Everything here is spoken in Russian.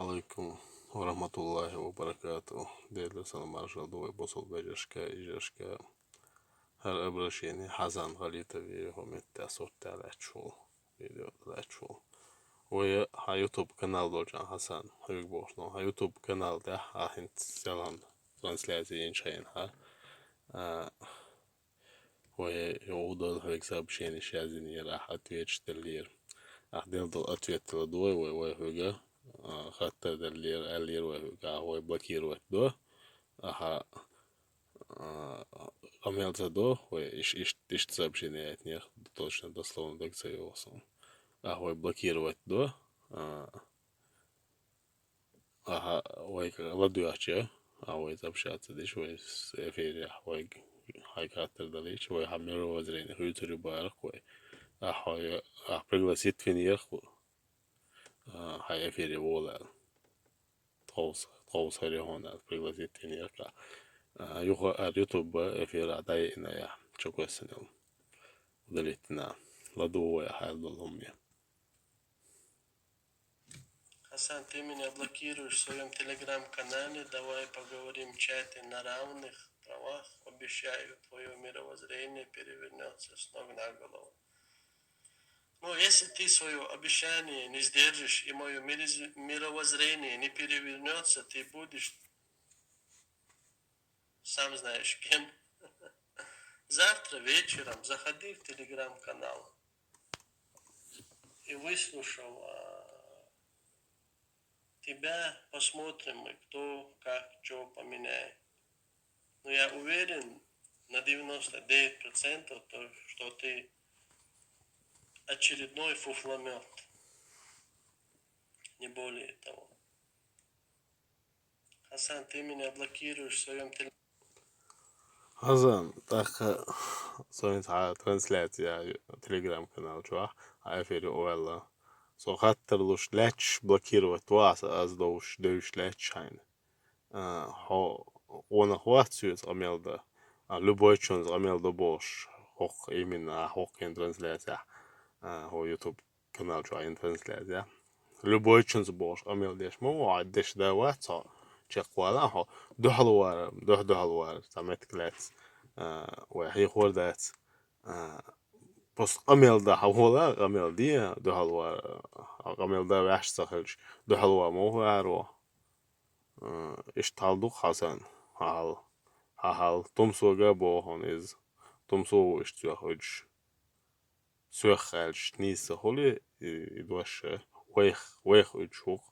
Alaikum warahmatullahi wabarakatuh. Değerli sanatçılar, dolayı bosol becerişke, icerişke, her обращение Hazan Галитови хометте сорталачу видеолачу. Ой, ha YouTube канал должен Хасан, хаюк бошло. Ha YouTube канал да ахинт селан трансляции иншайн ха. Ой, يوضل هيك ساب شيء شازني راح أتويتش تلير. أحدل دل أتويت تلدوي وي هوجا. خاطر دلير ألير وي هوجا هو بلاكير وي دو. أها عملت دو وإيش сообщение от них точно дословно так заявился. А هو блокировать до. Ага, ой, ладуяче. А ой, общаться дишь ой с эфире ой хайкатер далич ой хамеру возрение хютери барк ой. А хой пригласит финьер. Хай эфире вола. Троус харихона пригласит финьер. Юха YouTube эфира дайна я чокосенел. Удалитна. Ладуя хайдолом мне. Хасан, ты меня блокируешь в своем телеграм-канале. Давай поговорим в чате на равных правах. Обещаю, твое мировоззрение перевернется с ног на голову. Но если ты свое обещание не сдержишь и мое мировоззрение не перевернется, ты будешь, сам знаешь кем. Завтра вечером заходи в телеграм-канал и выслушал тебя, посмотрим мы, кто, как, что поменяет. Но я уверен на 99%, что ты очередной фуфломет. Не более того. Хасан, ты меня блокируешь в своем телефоне. Хасан, так союз трансляция телеграм-канал чувак, а эфире оэлла. Så خاطر لوش لاتش блокировать вас аз доуш дэвш латч хайн. Хо он хватит амелда. Любой чон амелда бош. Хох именно хох ин трансляция. Хо YouTube канал чуа ин трансляция. Любой чон бош амелдеш мо аддеш дават со чеквала хо дохлуар самет клац. وهي خردات بس قميل ده هولا قميل دي ده هلوا قميل ده وحش سخرج ده هلوا مو هارو اشتالدو حسن هال تمسوغا بوهون از تمسو اشتياخج سوخالج نيس هولي يدوش ويخ ويخ اتشوخ